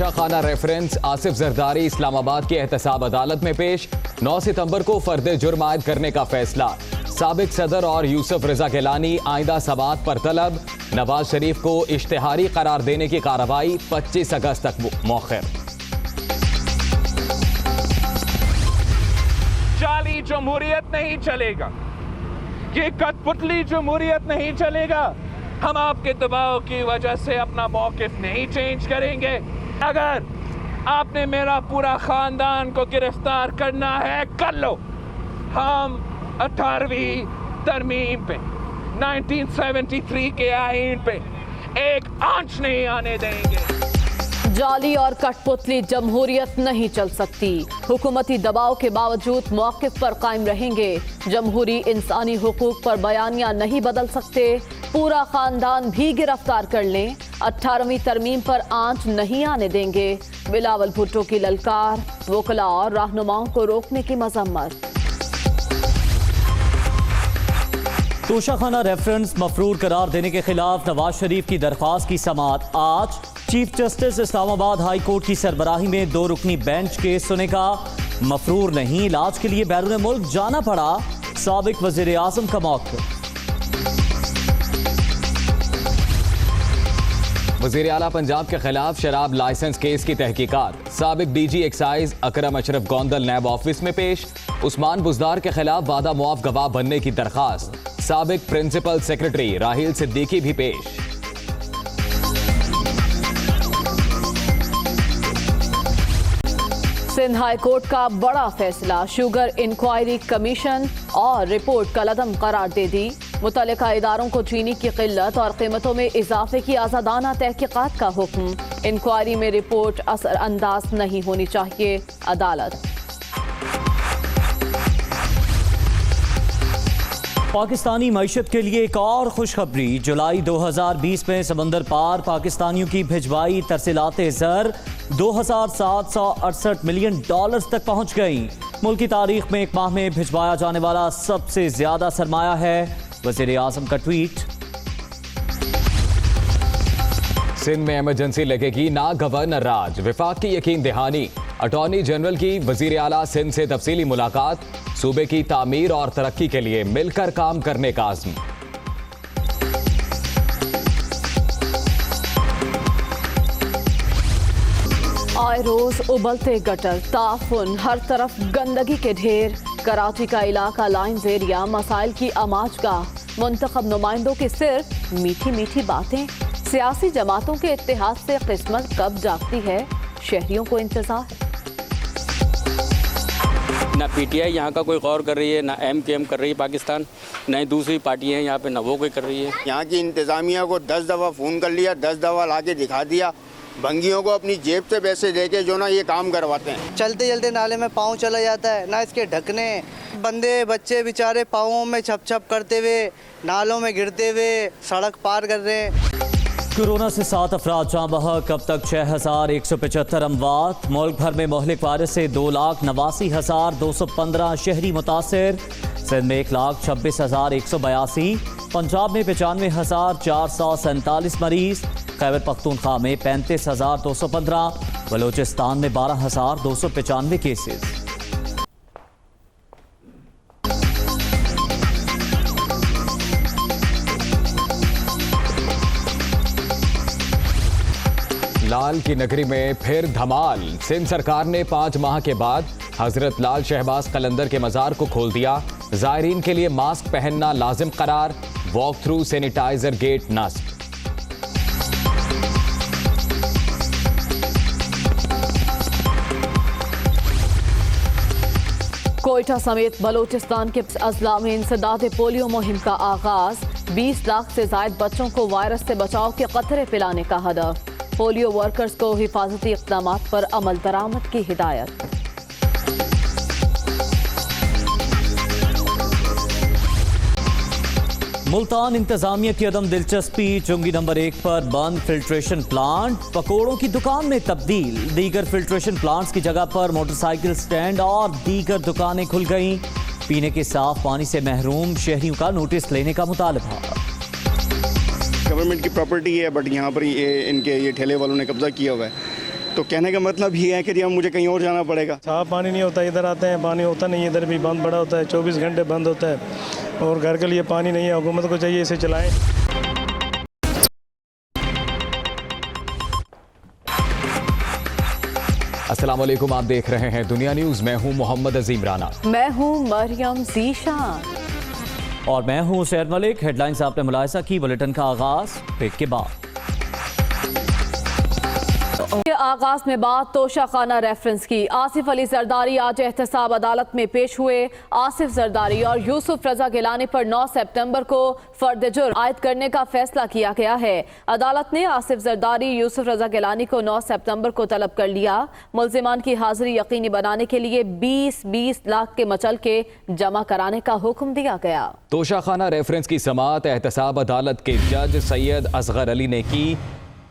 توشہ خانہ ریفرنس آصف زرداری اسلام آباد کی احتساب عدالت میں پیش 9 ستمبر کو فرد جرم عائد کرنے کا فیصلہ سابق صدر اور یوسف رضا گیلانی آئندہ سماعت پر طلب نواز شریف کو اشتہاری قرار دینے کی کارروائی 25 اگست تک مؤخر جعلی جمہوریت نہیں چلے گا یہ کٹ پتلی جمہوریت نہیں چلے گا ہم آپ کے دباؤ کی وجہ سے اپنا موقف نہیں چینج کریں گے اگر آپ نے میرا پورا خاندان کو گرفتار کرنا ہے کر لو ہم 18ویں ترمیم پہ 1973 کے آئین پہ ایک آنچ نہیں آنے دیں گے جعلی اور کٹ پتلی جمہوریت نہیں چل سکتی حکومتی دباؤ کے باوجود موقف پر قائم رہیں گے جمہوری انسانی حقوق پر بیانیہ نہیں بدل سکتے پورا خاندان بھی گرفتار کر لیں 18ویں ترمیم پر آنچ نہیں آنے دیں گے بلاول بھٹو کی للکار وکلاء اور رہنماؤں کو روکنے کی مذمت توشہ خانہ ریفرنس مفرور قرار دینے کے خلاف نواز شریف کی درخواست کی سماعت آج چیف جسٹس اسلام آباد ہائی کورٹ کی سربراہی میں 2 رکنی بینچ کیس سنے گا مفرور نہیں علاج کے لیے بیرون ملک جانا پڑا سابق وزیر اعظم کا موقف وزیر اعلیٰ پنجاب کے خلاف شراب لائسنس کیس کی تحقیقات سابق ڈی جی ایکسائز اکرم اشرف گوندل نیب آفس میں پیش عثمان بزدار کے خلاف وعدہ معاف گواہ بننے کی درخواست سابق پرنسپل سیکرٹری راہیل صدیقی بھی پیش سندھ ہائی کورٹ کا بڑا فیصلہ شوگر انکوائری کمیشن اور رپورٹ کالعدم قرار دے دی متعلقہ اداروں کو چینی کی قلت اور قیمتوں میں اضافے کی آزادانہ تحقیقات کا حکم انکوائری میں رپورٹ اثر انداز نہیں ہونی چاہیے عدالت پاکستانی معیشت کے لیے ایک اور خوشخبری جولائی 2020 میں سمندر پار پاکستانیوں کی بھجوائی ترسیلات زر $2,768 ملین تک پہنچ گئی ملک کی تاریخ میں ایک ماہ میں بھجوایا جانے والا سب سے زیادہ سرمایہ ہے وزیر اعظم کا ٹویٹ سندھ میں ایمرجنسی لگے گی نا گورنر راج وفاق کی یقین دہانی اٹارنی جنرل کی وزیر اعلیٰ سندھ سے تفصیلی ملاقات صوبے کی تعمیر اور ترقی کے لیے مل کر کام کرنے کا عزم آئے روز ابلتے گٹر تعفن ہر طرف گندگی کے ڈھیر کراچی کا علاقہ لائنز ایریا مسائل کی آماج گاہ منتخب نمائندوں کی صرف میٹھی میٹھی باتیں سیاسی جماعتوں کے اتحاد سے قسمت کب جاگتی ہے شہریوں کو انتظار نہ پی ٹی آئی یہاں کا کوئی غور کر رہی ہے نہ ایم کیو ایم کر رہی ہے پاکستان نہ ہی دوسری پارٹیاں ہیں یہاں پہ نہ وہ کوئی کر رہی ہے یہاں کی انتظامیہ کو 10 دفعہ فون کر لیا 10 دفعہ لا کے دکھا دیا بھنگیوں کو اپنی جیب سے پیسے دے کے جو نا یہ کام کرواتے ہیں چلتے چلتے نالے میں پاؤں چلا جاتا ہے نہ اس کے ڈھکنے بندے بچے بیچارے پاؤں میں چھپ چھپ کرتے ہوئے نالوں میں گرتے ہوئے سڑک پار کر رہے ہیں کورونا سے 7 افراد جاں بحق اب تک 6,175 اموات ملک بھر میں مہلک وائرس سے 2,89,215 شہری متاثر سندھ میں 1,26,182 پنجاب میں 95,447 مریض خیبر پختونخوا میں 35,215 بلوچستان میں 12,295 کیسز لال کی نگری میں پھر دھمال سندھ سرکار نے 5 ماہ کے بعد حضرت لال شہباز قلندر کے مزار کو کھول دیا زائرین کے لیے ماسک پہننا لازم قرار واک تھرو سینیٹائزر گیٹ نصب کوئٹہ سمیت بلوچستان کے اضلاع میں انسداد پولیو مہم کا آغاز 20 لاکھ سے زائد بچوں کو وائرس سے بچاؤ کے قطرے پلانے کا ہدف پولیو ورکرز کو حفاظتی اقدامات پر عمل درآمد کی ہدایت ملتان انتظامیہ کی عدم دلچسپی چنگی نمبر 1 پر بند فلٹریشن پلانٹ پکوڑوں کی دکان میں تبدیل دیگر فلٹریشن پلانٹس کی جگہ پر موٹر سائیکل سٹینڈ اور دیگر دکانیں کھل گئیں پینے کے صاف پانی سے محروم شہریوں کا نوٹس لینے کا مطالبہ گورنمنٹ کی پراپرٹی ہے بٹ یہاں پر ان کے یہ ٹھیلے والوں نے قبضہ کیا ہوا ہے तो कहने का मतलब ये है कि जी अब मुझे कहीं और जाना पड़ेगा। साफ पानी नहीं होता, इधर आते हैं पानी होता नहीं, इधर भी बंद पड़ा होता है, 24 घंटे बंद होता है और घर के लिए पानी नहीं है। हुकूमत को चाहिए इसे चलाएं। अस्सलाम वालेकुम, आप देख रहे हैं दुनिया न्यूज। मैं हूं मोहम्मद अजीम राना। मैं हूं मरियम जीशान और मैं हूं सैयद मलिक। हेडलाइंस आपने मुलाहिजा की। बुलेटिन का आगाज ब्रेक के बाद। के आगाज में बात तोशाखाना रेफरेंस की। आसिफ अली जरदारी आज एहतसाब अदालत में पेश हुए। आसिफ जरदारी और यूसुफ रजा गिलानी पर 9 सितंबर को फर्द जुर्म आयद करने का फैसला किया गया है। अदालत ने आसिफ जरदारी, यूसुफ रजा गिलानी को 9 सितंबर को तलब कर लिया। मुल्जिमान की हाजिरी यकीनी बनाने के लिए 20-20 लाख के मचलके जमा कराने का हुक्म दिया गया। तोशाखाना रेफरेंस की समाअत एहतसाब अदालत के जज सैयद असगर अली ने की।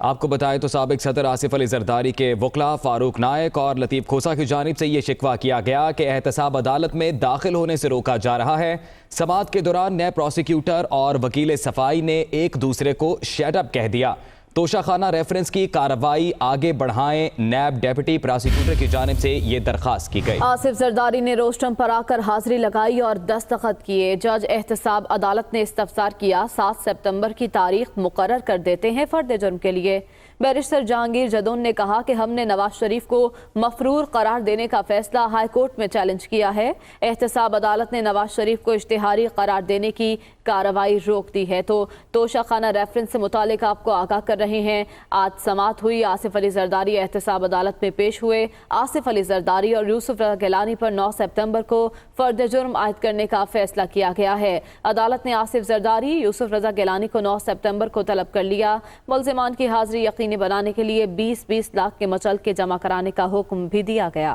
आपको बताएं तो साबिक सदर आसिफ अली जरदारी के वकला फारूक नायक और लतीफ़ खोसा की जानिब से ये शिकवा किया गया कि एहतसाब अदालत में दाखिल होने से रोका जा रहा है। समाअत के दौरान नए प्रोसिक्यूटर और वकील सफाई ने एक दूसरे को शट अप कह दिया। तोशाखाना रेफरेंस की कार्रवाई आगे बढ़ाएं, नैब डेप्यूटी प्रोसिक्यूटर की जानिब से ये दरख्वास्त की गई। आसिफ जरदारी ने रोस्टम पर आकर हाजिरी लगाई और दस्तखत किए। जज एहतसाब अदालत ने इस्तफसार किया। 7 सितंबर की तारीख मुकर्रर कर देते हैं फर्द जुर्म के लिए। बैरिस्टर जहांगीर जदोन ने कहा कि हमने नवाज शरीफ को मफरूर करार देने का फैसला हाई कोर्ट में चैलेंज किया है। एहतसाब अदालत ने नवाज शरीफ को इश्तिहारी करार देने की कार्रवाई रोक दी है। तो तोशाखाना रेफरेंस से मुतालिक आपको आगाह कर रहे हैं। आज समाअत हुई। आसिफ अली जरदारी एहतसाब अदालत में पेश हुए। आसिफ अली जरदारी और यूसुफ रजा गिलानी पर 9 सितंबर को फर्द जुर्म आयद करने का फैसला किया गया है। अदालत ने आसिफ जरदारी, यूसुफ रजा गिलानी को 9 सितंबर को तलब कर लिया। मुल्जिमान की हाजिरी यकीनी बनाने के लिए 20-20 लाख के मचलके जमा कराने का हुक्म भी दिया गया।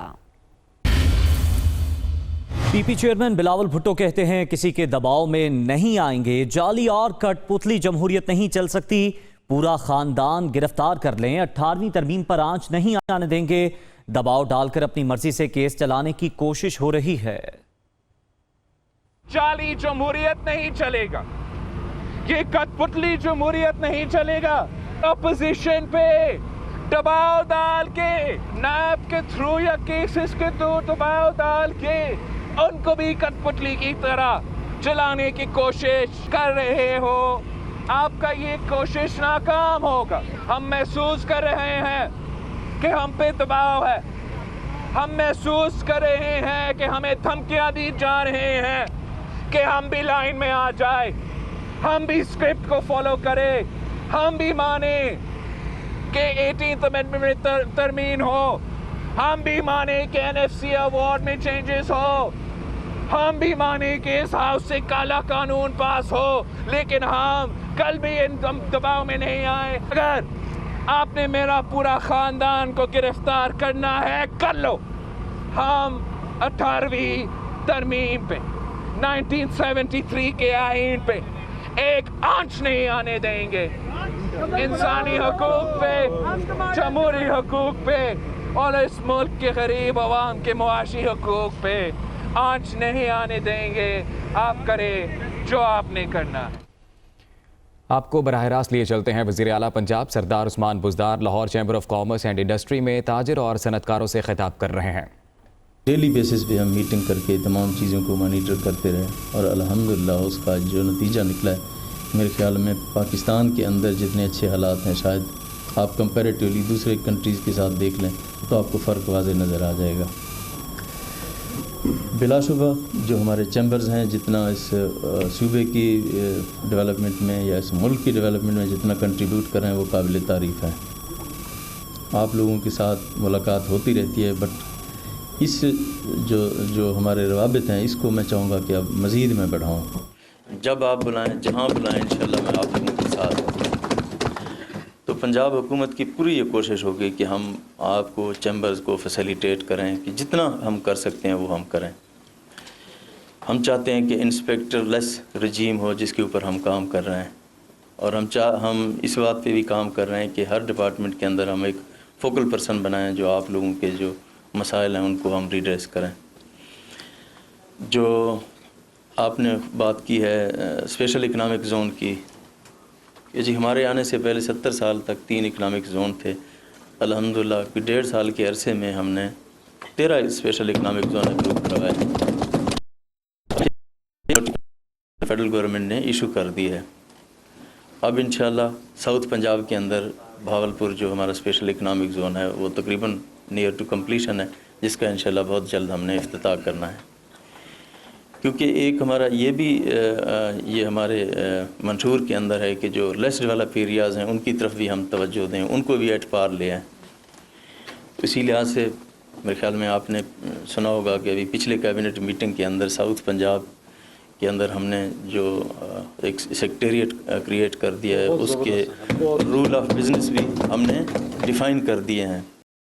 पीपी चेयरमैन बिलावल भुट्टो कहते हैं किसी के दबाव में नहीं आएंगे। जाली और कठपुतली जमहूरियत नहीं चल सकती। पूरा खानदान गिरफ्तार कर लें, 18वीं तरमीम पर आंच नहीं आने देंगे। दबाव डालकर अपनी मर्जी से केस चलाने की कोशिश हो रही है। जाली जमहूरियत नहीं चलेगा, ये कठपुतली जमहूरियत नहीं चलेगा। अपोजिशन पे दबाव डाल के, नैब के थ्रू या केसेस के थ्रू दबाव डाल के उनको भी कठपुतली की तरह चलाने की कोशिश कर रहे हो। आपका ये कोशिश नाकाम होगा। हम महसूस कर रहे हैं कि हम पे दबाव है। हम महसूस कर रहे हैं कि हमें धमकियां दी जा रहे हैं कि हम भी लाइन में आ जाए, हम भी स्क्रिप्ट को फॉलो करें, हम भी माने कि 18th अमेंडमेंट में तरमीम हो, हम भी माने कि NFC अवार्ड में चेंजेस हो, हम भी माने कि इस हाउस से काला कानून पास हो, लेकिन हम कल भी इन दबाव में नहीं आए। अगर आपने मेरा पूरा खानदान को गिरफ्तार करना है कर लो। हम 18वीं तरमीम पे, 1973 के आईन पे एक आंच नहीं आने देंगे। इंसानी हकूक पे, जमहूरी हकूक पे और इस मुल्क के गरीब अवाम के मुआशी हकूक पे आंच नहीं आने देंगे। आप करें जो आपने करना है। आपको बराह रास्त लिए चलते हैं। वज़ीर आला Punjab Sardar Usman Buzdar Lahore chamber of commerce and industry में ताजिर और सनतकारों से खिताब कर रहे हैं। डेली बेसिस पे हम मीटिंग करके तमाम चीज़ों को मॉनिटर करते रहे और अल्हम्दुलिल्लाह उसका जो नतीजा निकला है, मेरे ख्याल में पाकिस्तान के अंदर जितने अच्छे हालात हैं, शायद आप कंपैरेटिवली दूसरे कंट्रीज़ के साथ देख लें तो आपको फ़र्क वाज़े नज़र आ जाएगा। बिलाशुबा जो हमारे चैम्बर्स हैं, जितना इस सूबे की डेवलपमेंट में या इस मुल्क की डेवलपमेंट में जितना कंट्रीब्यूट कर रहे हैं वो काबिल तारीफ़ है। आप लोगों के साथ मुलाकात होती रहती है, बट इस जो हमारे रवाबित हैं इसको मैं चाहूँगा कि अब मज़ीद मैं बढ़ाऊँ। जब आप बुलाएं, जहाँ बुलाएं, इंशाल्लाह मैं आप लोगों के साथ हूँ। तो पंजाब हुकूमत की पूरी ये कोशिश होगी कि हम आपको चैम्बर्स को फैसिलिटेट करें कि जितना हम कर सकते हैं वो हम करें। हम चाहते हैं कि इंस्पेक्टर लेस रजीम हो जिसके ऊपर हम काम कर रहे हैं, और हम इस बात पे भी काम कर रहे हैं कि हर डिपार्टमेंट के अंदर हम एक फोकल पर्सन बनाएं जो आप लोगों के जो मसाइल हैं उनको हम रिड्रेस करें। जो आपने बात की है स्पेशल इकनॉमिक ज़ोन की, ये जी हमारे आने से पहले 70 साल तक 3 इकनॉमिक ज़ोन थे। अल्हम्दुलिल्लाह कि 1.5 साल के अरसे में हमने 13 स्पेशल इकनॉमिक जोन अप्रूव करवाए, फेडरल गवर्नमेंट ने इशू कर दी है। अब इंशाल्लाह साउथ पंजाब के अंदर भावलपुर जो हमारा स्पेशल इकनॉमिक जोन है वो तकरीबन नियर टू कंप्लीशन है, जिसका इंशाल्लाह बहुत जल्द हमने इफ्तिताह करना है। क्योंकि एक हमारा ये भी ये हमारे मंशूर के अंदर है कि जो लेस डेवलप एरियाज़ हैं उनकी तरफ भी हम तवज्जो दें, उनको भी एट पार ले आएँ। इसी लिहाज से मेरे ख्याल में आपने सुना होगा कि अभी पिछले कैबिनेट मीटिंग के अंदर साउथ पंजाब के अंदर हमने जो एक सेक्रेटेरिएट क्रिएट कर दिया है, उसके रूल ऑफ बिज़नेस भी हमने डिफ़ाइन कर दिए हैं।